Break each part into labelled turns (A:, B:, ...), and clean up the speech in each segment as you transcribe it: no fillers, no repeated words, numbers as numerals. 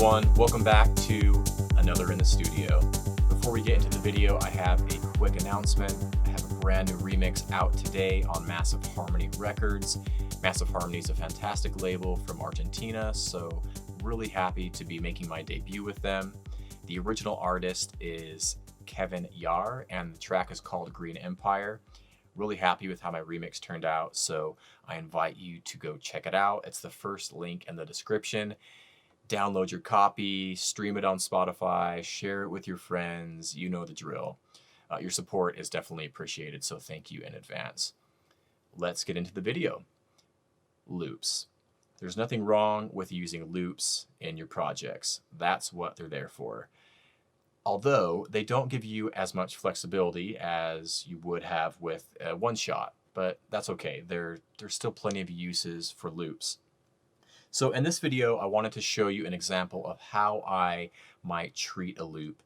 A: everyone, welcome back to another in the studio. Before we get into the video, I have a quick announcement. I have a brand new remix out today on Massive Harmony Records. Massive Harmony is a fantastic label from Argentina, so really happy to be making my debut with them. The original artist is Kevin Yar, and the track is called Green Empire. Really happy with how my remix turned out, so I invite you to go check it out. It's the first link in the description. Download your copy, stream it on Spotify, share it with your friends. You know the drill. Your support is definitely appreciated, so thank you in advance. Let's get into the video. Loops. There's nothing wrong with using loops in your projects. That's what they're there for. Although they don't give you as much flexibility as you would have with a one-shot, but that's okay. There's still plenty of uses for loops. So in this video, I wanted to show you an example of how I might treat a loop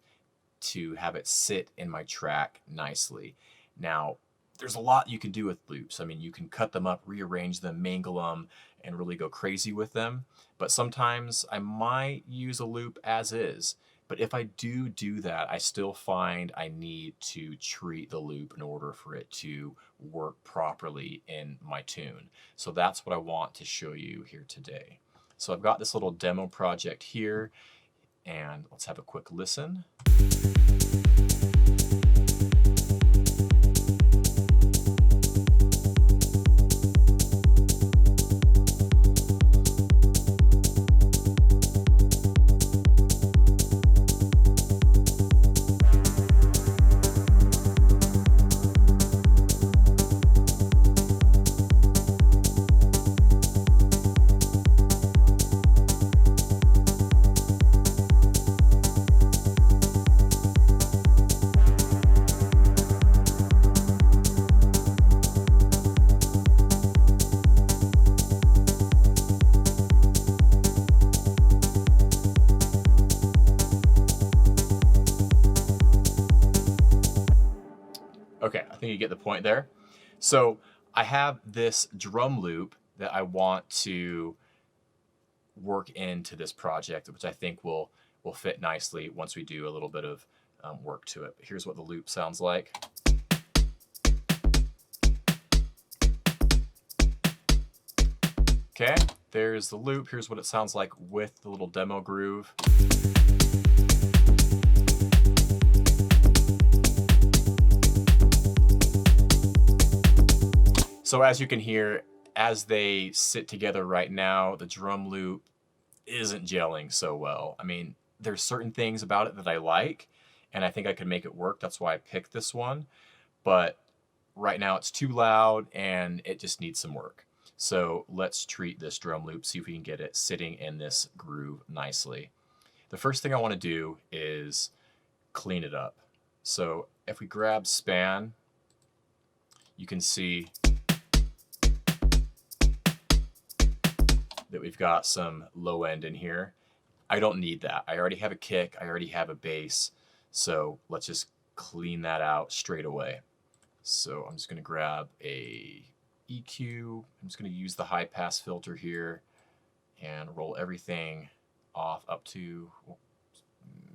A: to have it sit in my track nicely. Now, there's a lot you can do with loops. I mean, you can cut them up, rearrange them, mangle them, and really go crazy with them. But sometimes I might use a loop as is. But if I do that, I still find I need to treat the loop in order for it to work properly in my tune. So that's what I want to show you here today. So I've got this little demo project here, and let's have a quick listen. Okay, I think you get the point there. So I have this drum loop that I want to work into this project, which I think will fit nicely once we do a little bit of work to it. But here's what the loop sounds like. Okay, there's the loop. Here's what it sounds like with the little demo groove. So as you can hear, as they sit together right now, the drum loop isn't gelling so well. I mean, there's certain things about it that I like, and I think I could make it work. That's why I picked this one. But right now it's too loud, and it just needs some work. So let's treat this drum loop, see if we can get it sitting in this groove nicely. The first thing I want to do is clean it up. So if we grab span, you can see that we've got some low end in here. I don't need that. I already have a kick, I already have a bass, so let's just clean that out straight away. So I'm just gonna grab a EQ, I'm just gonna use the high pass filter here and roll everything off up to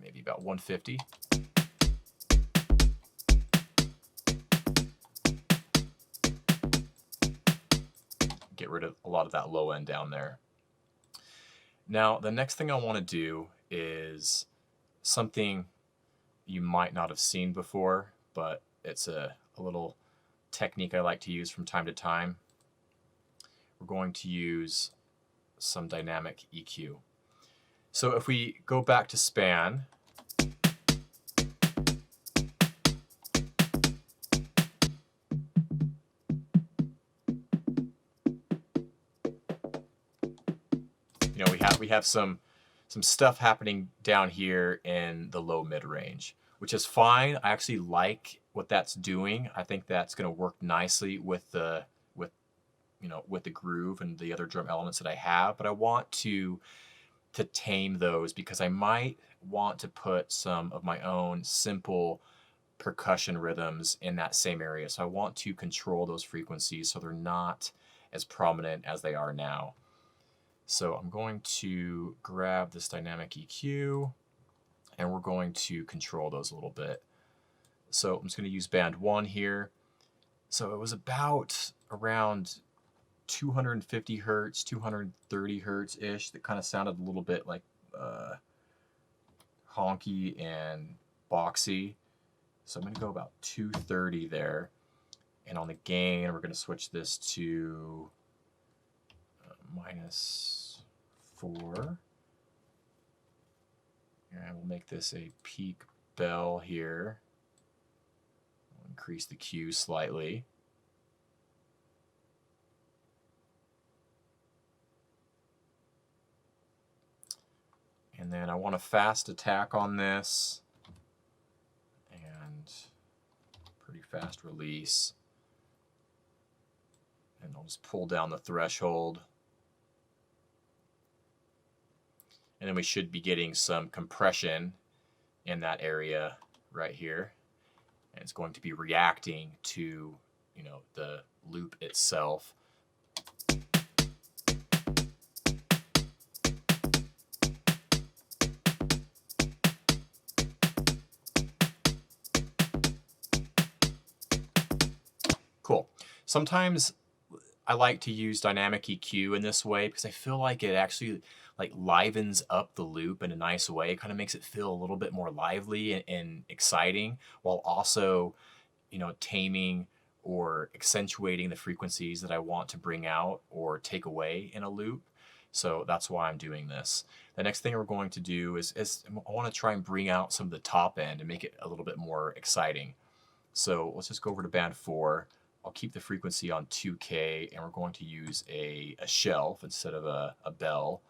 A: maybe about 150. Get rid of a lot of that low end down there. Now, the next thing I want to do is something you might not have seen before, but it's a little technique I like to use from time to time. We're going to use some dynamic EQ. So if we go back to span, you know, we have some stuff happening down here in the low mid range, which is fine. I actually like what that's doing. I think that's going to work nicely with the groove and the other drum elements that I have. But I want to tame those because I might want to put some of my own simple percussion rhythms in that same area. So I want to control those frequencies so they're not as prominent as they are now. So I'm going to grab this dynamic EQ and we're going to control those a little bit. So I'm just going to use band 1 here. So it was about around 250 hertz, 230 hertz-ish. That kind of sounded a little bit like honky and boxy. So I'm going to go about 230 there. And on the gain, we're going to switch this to -4. And we'll make this a peak bell here. We'll increase the Q slightly. And then I want a fast attack on this and pretty fast release. And I'll just pull down the threshold. And then we should be getting some compression in that area right here. And it's going to be reacting to, you know, the loop itself. Cool. Sometimes I like to use dynamic EQ in this way because I feel like it actually like livens up the loop in a nice way. It kind of makes it feel a little bit more lively and exciting, while also, you know, taming or accentuating the frequencies that I want to bring out or take away in a loop. So that's why I'm doing this. The next thing we're going to do is I want to try and bring out some of the top end and make it a little bit more exciting. So let's just go over to band 4. I'll keep the frequency on 2K, and we're going to use a shelf instead of a bell.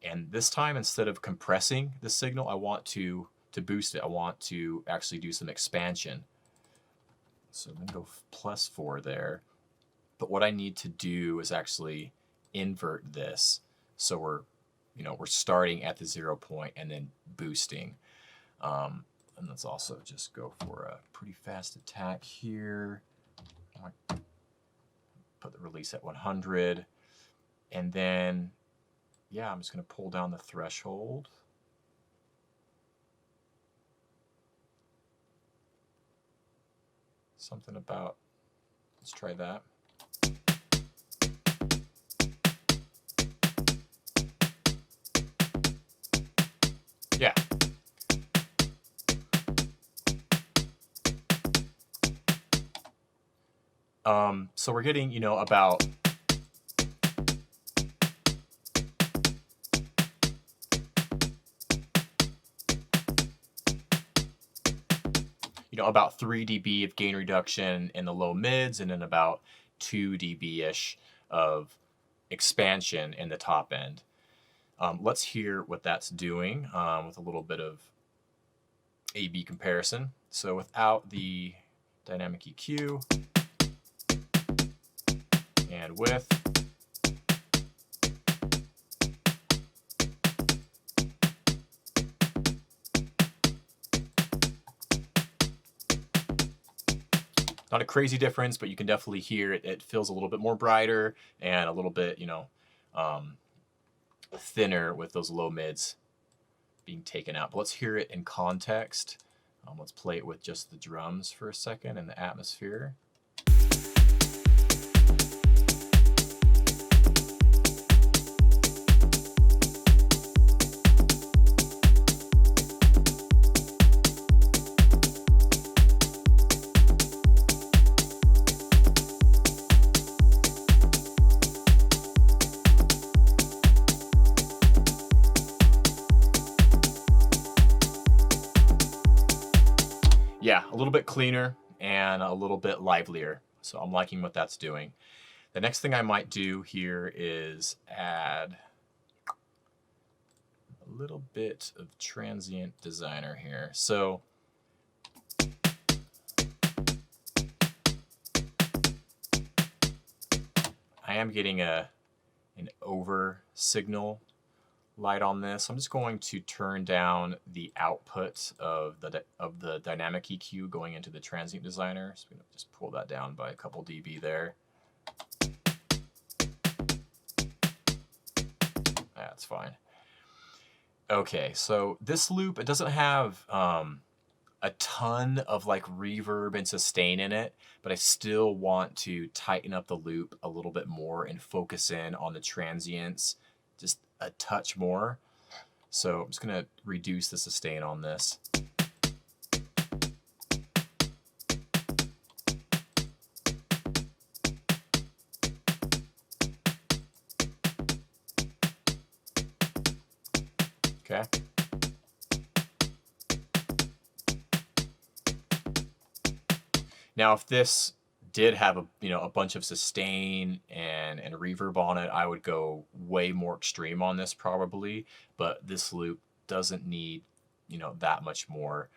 A: And this time, instead of compressing the signal, I want to boost it. I want to actually do some expansion. So I'm going to go +4 there. But what I need to do is actually invert this. So we're starting at the 0 point and then boosting. And let's also just go for a pretty fast attack here. Put the release at 100, and then yeah, I'm just going to pull down the threshold. Something about, let's try that. Yeah. So we're getting, you know, about about 3 dB of gain reduction in the low mids, and then about 2 dB-ish of expansion in the top end. Let's hear what that's doing with a little bit of A/B comparison. So without the dynamic EQ and with, not a crazy difference, but you can definitely hear it. It feels a little bit more brighter and a little bit, you know, thinner with those low mids being taken out. But let's hear it in context. Let's play it with just the drums for a second and the atmosphere. Yeah, a little bit cleaner and a little bit livelier. So I'm liking what that's doing. The next thing I might do here is add a little bit of transient designer here. So I am getting an over signal light on this. I'm just going to turn down the output of the dynamic EQ going into the transient designer. So I'm going to just pull that down by a couple dB there. That's fine. Okay, so this loop, it doesn't have a ton of like reverb and sustain in it, but I still want to tighten up the loop a little bit more and focus in on the transients just a touch more. So I'm just gonna reduce the sustain on this. Okay. Now, if this did have a bunch of sustain and reverb on it, I would go way more extreme on this probably. But this loop doesn't need that much more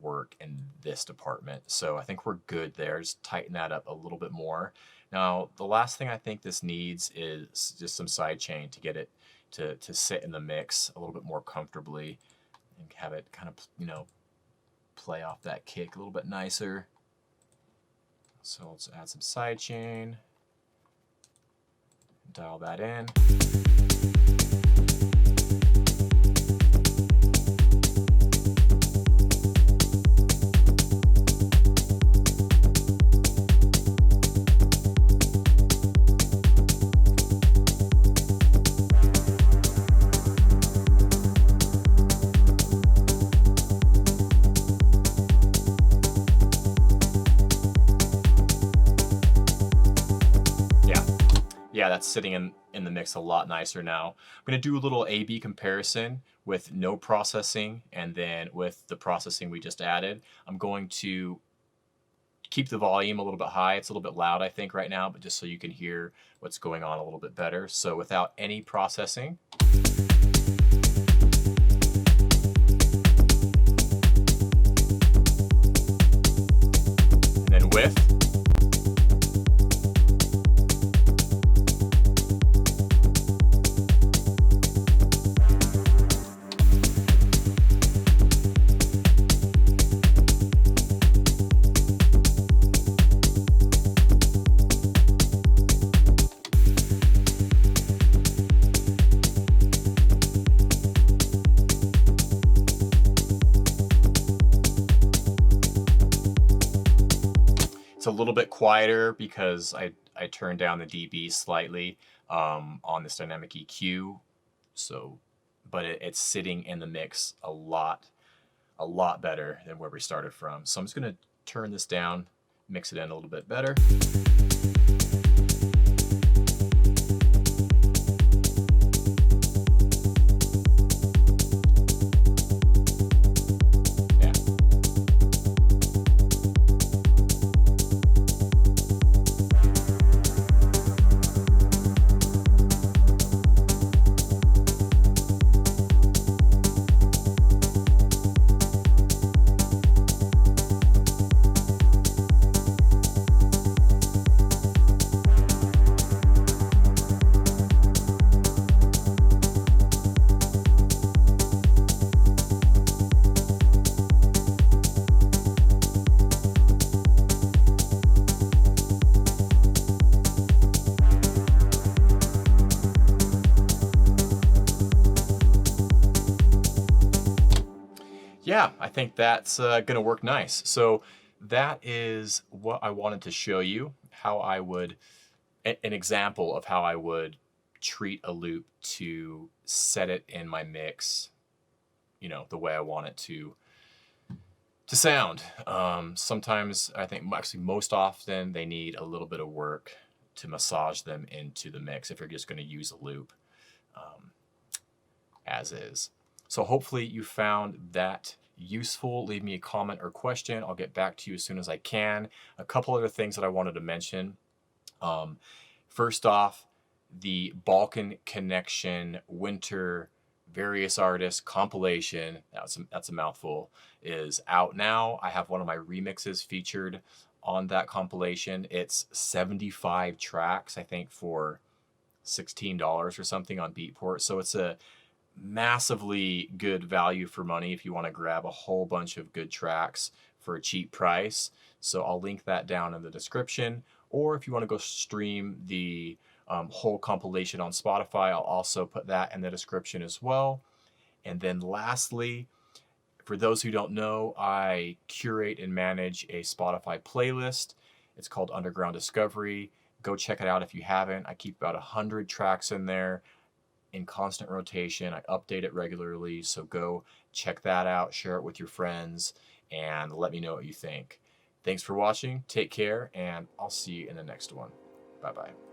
A: work in this department. So I think we're good there. Just tighten that up a little bit more. Now, the last thing I think this needs is just some sidechain to get it to sit in the mix a little bit more comfortably and have it kind of play off that kick a little bit nicer. So let's add some sidechain, dial that in. Yeah, that's sitting in the mix a lot nicer now. I'm going to do a little A/B comparison with no processing and then with the processing we just added. I'm going to keep the volume a little bit high. It's a little bit loud, I think, right now, but just so you can hear what's going on a little bit better. So without any processing. And then with. It's a little bit quieter because I turned down the dB slightly on this dynamic EQ. So, but it's sitting in the mix a lot better than where we started from. So I'm just gonna turn this down, mix it in a little bit better. Yeah, I think that's gonna work nice. So that is what I wanted to show you, how I would, an example of how I would treat a loop to set it in my mix, the way I want it to sound. Sometimes I think, actually most often, they need a little bit of work to massage them into the mix if you're just gonna use a loop as is. So hopefully you found that useful. Leave me a comment or question. I'll get back to you as soon as I can. A couple other things that I wanted to mention. First off, the Balkan Connection Winter Various Artists compilation, that's a mouthful, is out now. I have one of my remixes featured on that compilation. It's 75 tracks, I think, for $16 or something on Beatport. So it's a massively good value for money if you want to grab a whole bunch of good tracks for a cheap price. So I'll link that down in the description, or if you want to go stream the whole compilation on Spotify. I'll also put that in the description as well. And then lastly, for those who don't know, I curate and manage a Spotify playlist. It's called Underground Discovery. Go check it out if you haven't. I keep about 100 tracks in there in constant rotation. I update it regularly, so go check that out, share it with your friends, and let me know what you think. Thanks for watching, take care, and I'll see you in the next one. Bye-bye.